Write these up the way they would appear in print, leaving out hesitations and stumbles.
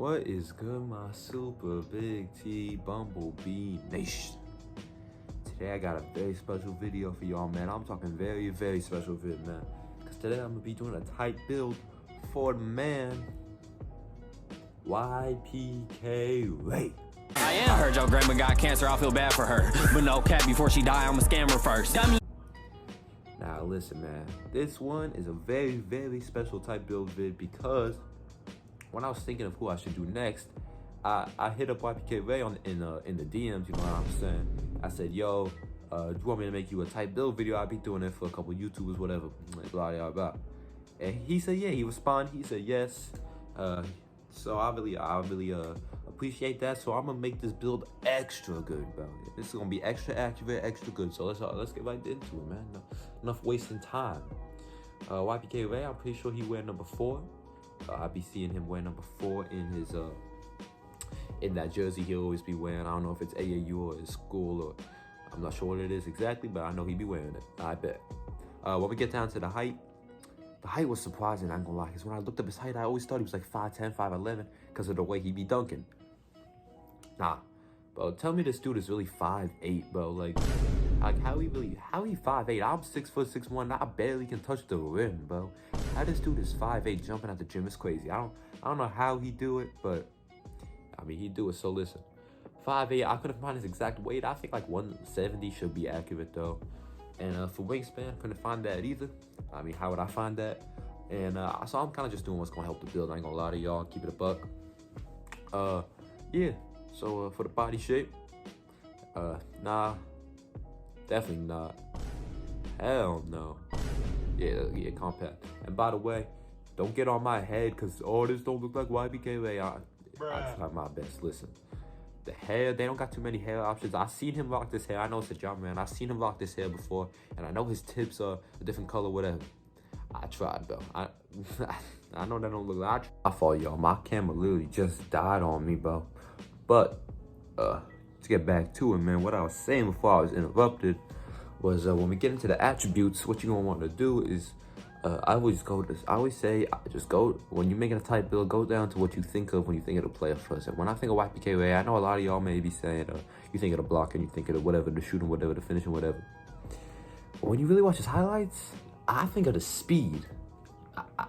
What is good, my super big T Bumblebee Nation? Today I got a very special video for y'all, man. I'm talking very, very special vid, man. Because today I'm going to be doing a tight build for the man, Ypk.Raye. I heard your grandma got cancer, I feel bad for her. But no cap, before she die, I'm a scammer first. Now listen, man. This one is a very, very special type build vid because when I was thinking of who I should do next, I hit up Ypk.Raye in the DMs, you know what I'm saying? I said, yo, do you want me to make you a type build video? I'll be doing it for a couple YouTubers, whatever, blah, blah, blah. And he said, yeah, he responded, he said yes. So I really appreciate that. So I'm gonna make this build extra good, bro. This is gonna be extra accurate, extra good. So let's get right into it, man. Enough wasting time. Ypk.Raye, I'm pretty sure he wear number 4. I'll be seeing him wear number 4 in his in that jersey he'll always be wearing. I don't know if it's AAU or his school, or I'm not sure what it is exactly, but I know he'd be wearing it. I bet. When we get down to the height was surprising, I ain't gonna lie, because when I looked up his height, I always thought he was like 5'10", 5'11", because of the way he be dunking. Nah, bro, tell me this dude is really 5'8", bro. Like how he 5'8"? I'm 6', 6'1", I barely can touch the rim, bro. How this dude is 5'8" jumping at the gym is crazy. I don't know how he do it, but I mean, he do it. So listen, 5'8", I couldn't find his exact weight. I think like 170 should be accurate though. And for wingspan, couldn't find that either. I mean, how would I find that? And so I'm kind of just doing what's gonna help the build. I ain't gonna lie to y'all, keep it a buck. Yeah. So for the body shape, nah, definitely not. Hell no. Yeah, compact. And by the way, don't get on my head because this don't look like Ypk.Raye. I try my best. Listen, the hair, they don't got too many hair options. I seen him rock this hair. I know it's a jump, man. I seen him rock this hair before, and I know his tips are a different color, whatever. I tried though. I know that don't look like I follow y'all. My camera literally just died on me, bro. But to get back to it, man, what I was saying before I was interrupted was when we get into the attributes, what you're gonna want to do is I always say when you're making a type build, go down to what you think of when you think of the player first. And when I think of Ypk.Raye, I know a lot of y'all may be saying you think of the blocking, you think of the whatever, the shooting, whatever, the finishing, whatever. But when you really watch his highlights, I think of the speed.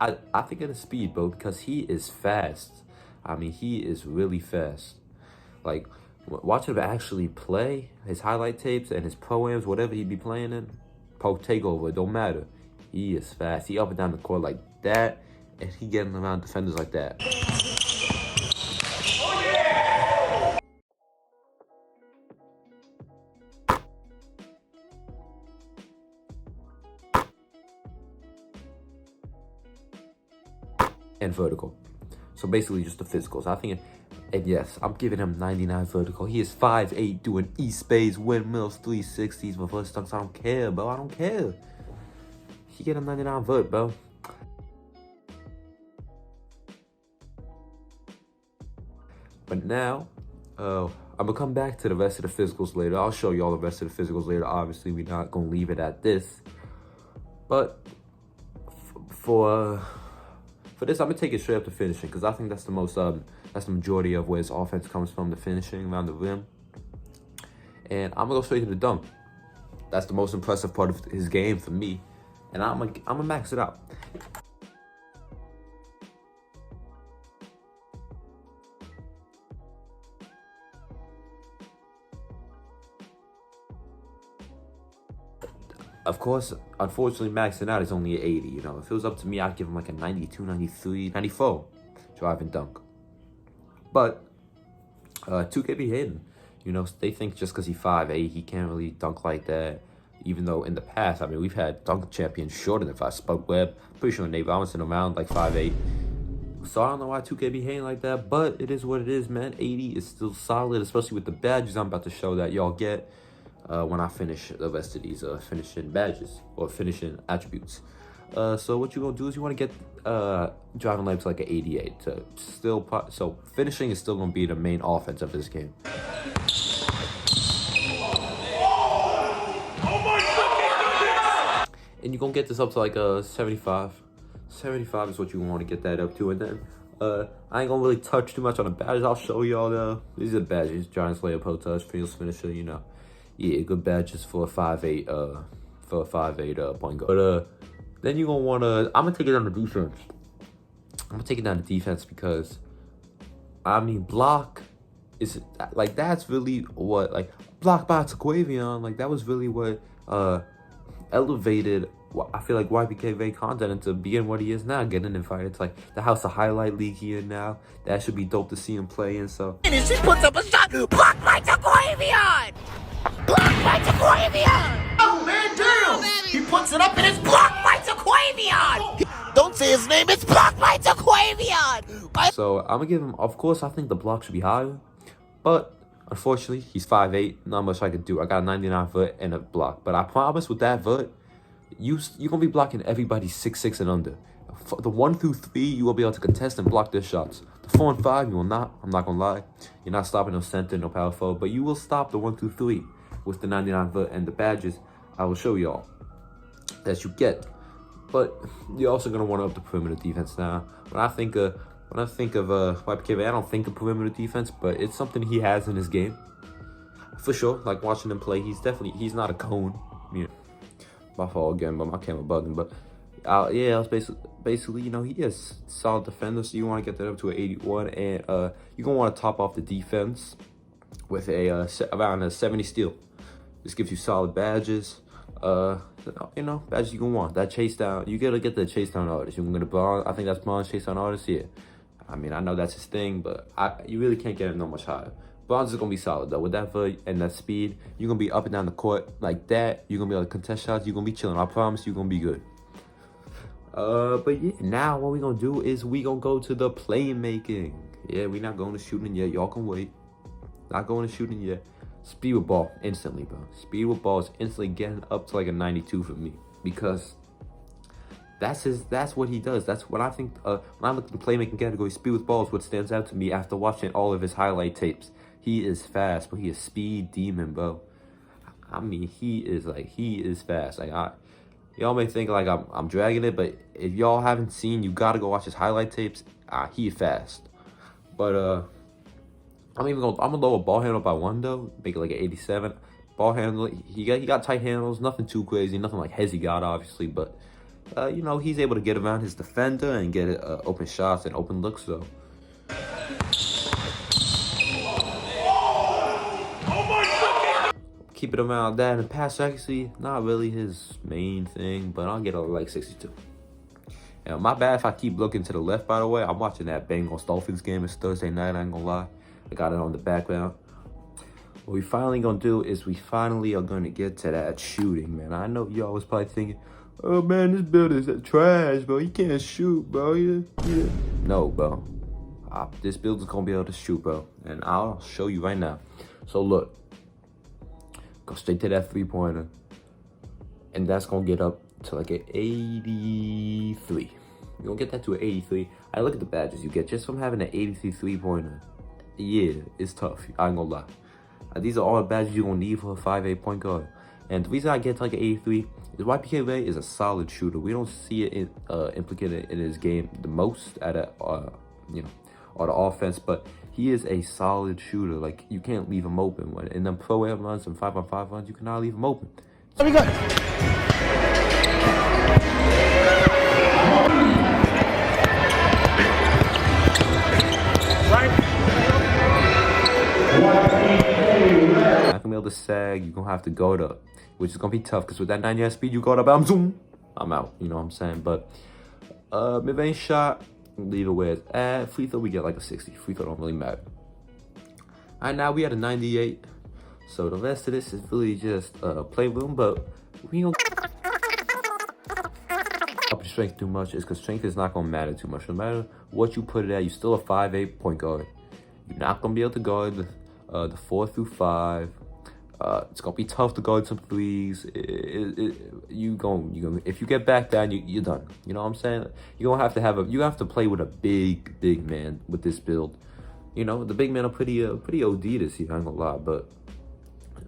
I think of the speed, bro, because he is fast. I mean, he is really fast. Like, watch him actually play his highlight tapes and his pro-ams, whatever he be playing in. Pro Takeover, it don't matter. He is fast. He up and down the court like that, and he getting around defenders like that. Oh, yeah! And vertical. So basically just the physicals. I think, and yes, I'm giving him 99 vertical. He is 5'8", doing E-spades, windmills, 360s, reverse dunks. I don't care, bro. I don't care. He get a 99 vert, bro. But now, I'm gonna come back to the rest of the physicals later. I'll show you all the rest of the physicals later. Obviously, we're not gonna leave it at this. But for this, I'm gonna take it straight up to finishing because I think that's the most that's the majority of where his offense comes from, the finishing around the rim. And I'm gonna go straight to the dunk. That's the most impressive part of his game for me. And I'm gonna max it out. Of course, unfortunately, maxing out is only an 80. You know, if it was up to me, I'd give him like a 92, 93, 94 drive and dunk. But 2K be hating. You know, they think just because he's 5'8", he can't really dunk like that. Even though in the past, I mean, we've had dunk champions shorter than 5. Spud Webb, pretty sure Nate Robinson around like 5'8". So I don't know why 2K be hating like that, but it is what it is, man. 80 is still solid, especially with the badges I'm about to show that y'all get when I finish the rest of these finishing badges or finishing attributes. So what you're gonna do is you want to get driving legs like an 88 to still. So finishing is still gonna be the main offense of this game. And you're gonna get this up to like a 75. 75 is what you want to get that up to. And then I ain't gonna really touch too much on the badges. I'll show y'all though. These are badges: Giant Slayer, Post Touch, Fields Finisher. You know, yeah, good badges for a 5'8", point guard. But then you gonna wanna. I'm gonna take it down to defense. I'm gonna take it down to defense because, I mean, block is like that's really what like block by Takeover, like that was really what elevated. I feel like Ypk.Raye content into being what he is now, getting invited. It's like the House of Highlight League here now. That should be dope to see him play and so. And she puts up a shot, blocked by Takeover! Blocked by Takeover! Oh man, damn! He puts it up and it's blocked by Takeover! Don't say his name, it's blocked by Takeover! So I'm gonna give him. Of course, I think the block should be higher, but unfortunately, he's 5'8". Not much I could do. I got a 99 foot and a block, but I promise with that foot, you're gonna be blocking everybody 6'6" and under. The 1 through 3, you will be able to contest and block their shots. The 4 and 5, you will not. I'm not gonna lie. You're not stopping no center, no power forward, but you will stop the 1 through 3 with the 99 foot and the badges. I will show y'all that you get. But you're also gonna want to up the perimeter defense now. When I think of Ypk.Raye, I don't think of perimeter defense, but it's something he has in his game for sure. Like watching him play, he's not a cone. You know, my fault again, but my camera bugging. But yeah, I was basically, you know, he is a solid defender, so you want to get that up to an 81, and you're gonna want to top off the defense with around a 70 steal. This gives you solid badges. You know, badges you can want. That chase down, you gotta get the chase down artist. You can get a Bond. I think that's Bond's chase down artist. Yeah, I mean, I know that's his thing, but you really can't get it no much higher. Bonds is gonna be solid though. With that foot and that speed, you're gonna be up and down the court like that. You're gonna be able to contest shots. You're gonna be chilling. I promise you're gonna be good. But yeah, now what we gonna do is we gonna go to the playmaking. Yeah, we not going to shooting yet. Y'all can wait. Not going to shooting yet. Speed with ball instantly, bro. Speed with ball is instantly getting up to like a 92 for me because that's what he does. That's what I think. When I look at the playmaking category, speed with ball is what stands out to me after watching all of his highlight tapes. He is fast, but he is speed demon, bro. I mean, he is fast. Like y'all may think like I'm dragging it, but if y'all haven't seen, you gotta go watch his highlight tapes. He is fast. But I'm gonna lower ball handle by 1 though, make it like an 87. Ball handle, he got tight handles, nothing too crazy, nothing like Hezzy got obviously, but you know, he's able to get around his defender and get open shots and open looks though. Keep it around that, and pass actually not really his main thing, but I'll get a like 62. And my bad if I keep looking to the left, by the way. I'm watching that Bengals Dolphins game. It's Thursday night, I ain't gonna lie. I got it on the background. What we finally gonna do is we finally are gonna get to that shooting, man. I know y'all was probably thinking, oh man, this build is trash, bro. He can't shoot, bro. Yeah. No, bro. This build is gonna be able to shoot, bro. And I'll show you right now. So look. Go straight to that 3-pointer. And that's gonna get up to like an 83. You're gonna get that to an 83. I look at the badges you get just from having an 83 3-pointer. Yeah, it's tough. I ain't gonna lie. These are all the badges you're gonna need for a 5'8" point guard. And the reason I get to like an 83 is Ypk.Raye is a solid shooter. We don't see it implicated in his game the most at you know, or the offense, but he is a solid shooter. Like, you can't leave him open. When in them pro-am runs and 5-on-5 runs, you cannot leave him open. Let me go. Not gonna be able to sag. You're gonna have to go to, which is gonna be tough because with that 99 speed, you go to bam, zoom, I'm out. You know what I'm saying? But mid-range shot, leave it where it's at. Free throw, we get like a 60. Free throw don't really matter. All right, now we had a 98. So the rest of this is really just play room, but we don't up your strength too much is because strength is not gonna matter too much. No matter what you put it at, you're still a 5'8" point guard. You're not gonna be able to guard the 4 through 5. It's gonna be tough to guard some threes. You going if you get back down, you're done. You know what I'm saying? You're gonna have to play with a big man with this build. You know, the big men are pretty OD this year, I ain't gonna lie, but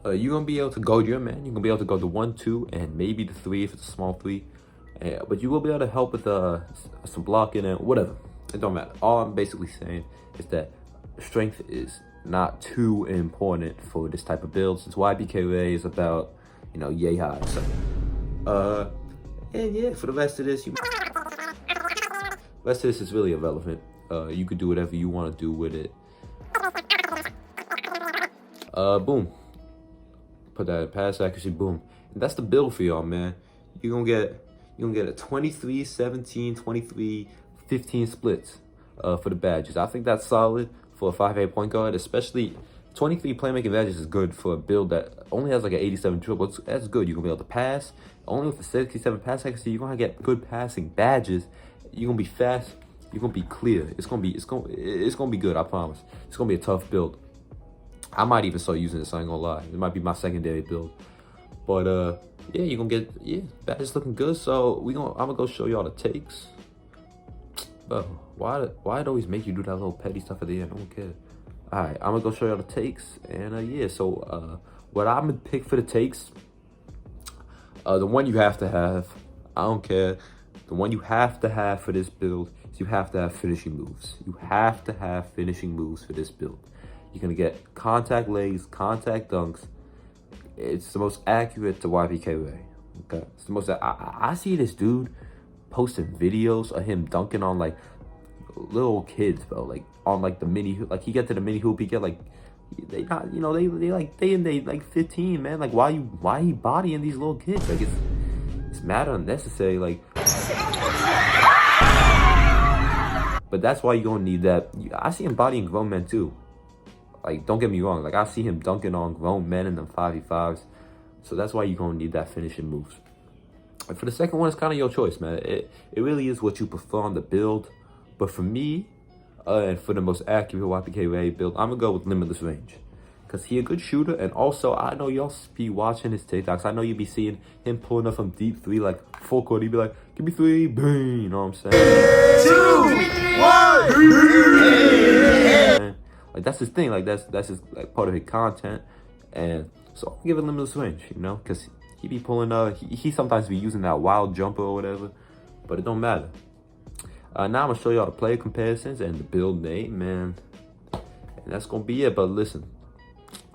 you're gonna be able to guard your man. You're gonna be able to guard the 1, 2, and maybe the 3 if it's a small 3. But you will be able to help with some blocking and whatever. It don't matter. All I'm basically saying is that strength is not too important for this type of build, since Ypk.Raye is about, you know, yay high. So, and yeah, for the rest of this, is really irrelevant. You could do whatever you want to do with it. Boom. Put that in pass accuracy, boom. And that's the build for y'all, man. You're gonna get a 23, 17, 23, 15 splits for the badges. I think that's solid for a 5'8" point guard, especially 23 playmaking badges is good for a build that only has like an 87 dribble. That's good. You're gonna be able to pass. Only with the 67 pass accuracy, you're gonna get good passing badges. You're gonna be fast. You're gonna be clear. It's gonna be good. I promise. It's gonna be a tough build. I might even start using this. I ain't gonna lie. It might be my secondary build. But yeah, you're gonna get badges looking good. So I'm gonna go show y'all the takes. Bro, why it always make you do that little petty stuff at the end? I don't care. All right, I'm gonna go show y'all the takes, and yeah. So what I'm gonna pick for the takes, the one you have to have. I don't care. The one you have to have for this build is you have to have finishing moves. You have to have finishing moves for this build. You're gonna get contact legs, contact dunks. It's the most accurate to Ypk.Raye. Okay, it's the most. I see this dude posting videos of him dunking on like little kids, bro. Like on like the mini, like he get to the mini hoop, he get like they not, you know, they like 15, man. Like why he bodying these little kids? Like it's mad unnecessary. Like, but that's why you're gonna need that. I see him bodying grown men too. Like, don't get me wrong. Like, I see him dunking on grown men in them 5v5s. So that's why you're going to need that finishing moves. And for the second one, it's kind of your choice, man. It really is what you prefer on the build. But for me, and for the most accurate Ypk.Raye build, I'm going to go with limitless range. Because he a good shooter. And also, I know y'all be watching his TikToks. I know you be seeing him pulling up from deep three, like full court. He be like, give me three, bang. You know what I'm saying? 2, 1. Like that's his thing. Like that's his like part of his content, and so I'll give it limitless range, you know, because he be pulling he sometimes be using that wild jumper or whatever, but it don't matter. Now I'm gonna show y'all the player comparisons and the build name, man, and that's gonna be it. But listen,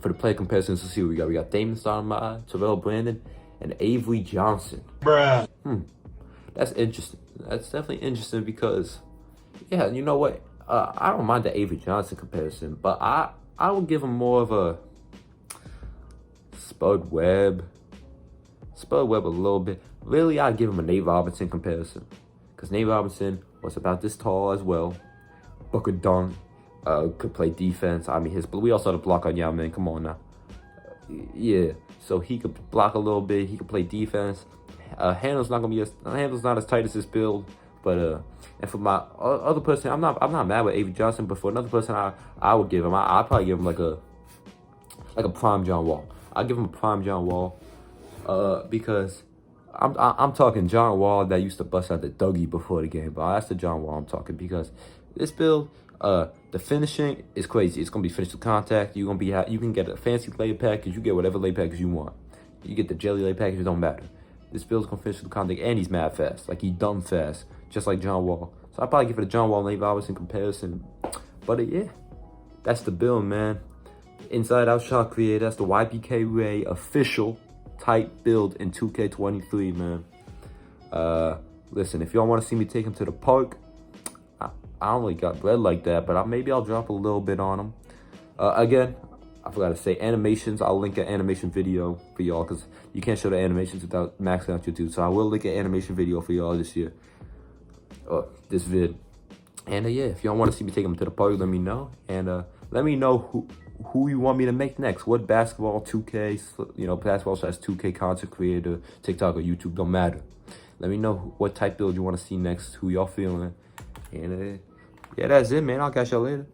for the player comparisons, let's see what we got. We got Damon Stoudemire, Terrell Brandon, and Avery Johnson. Bruh. That's interesting. That's definitely interesting because, yeah, you know what? I don't mind the Avery Johnson comparison, but I would give him more of a Spud Webb a little bit. Really, I'd give him a Nate Robinson comparison, because Nate Robinson was about this tall as well. Book a dunk, could play defense. I mean, we also had a block on Yao Man. Come on now. Yeah, so he could block a little bit. He could play defense. Handle's not as tight as this build. But and for my other person, I'm not mad with Avery Johnson. But for another person, I would give him. I'd probably give him like a prime John Wall. I'd give him a prime John Wall, because I'm talking John Wall that used to bust out the Dougie before the game. But that's the John Wall I'm talking, because this build, the finishing is crazy. It's gonna be finished with contact. You can get a fancy lay package. You get whatever lay package you want. You get the jelly lay package. It don't matter. This build's gonna finish with contact, and he's mad fast. Like, he dumb fast, just like John Wall. So I'd probably give it a John Wall and Nate Robinson comparison. But yeah, that's the build, man. Inside Out Shot Creator. That's the Ypk.Raye official type build in 2K23, man. Listen, if y'all want to see me take him to the park, I don't really got bread like that, but maybe I'll drop a little bit on him. Again, I forgot to say animations. I'll link an animation video for y'all, because you can't show the animations without maxing out your dude. So I will link an animation video for y'all this year. This vid. And yeah, if y'all want to see me take them to the party, let me know. And let me know who you want me to make next. What basketball, 2K, you know, basketball / 2K content creator, TikTok or YouTube, don't matter. Let me know what type build you want to see next, who y'all feeling. And yeah, that's it, man. I'll catch y'all later.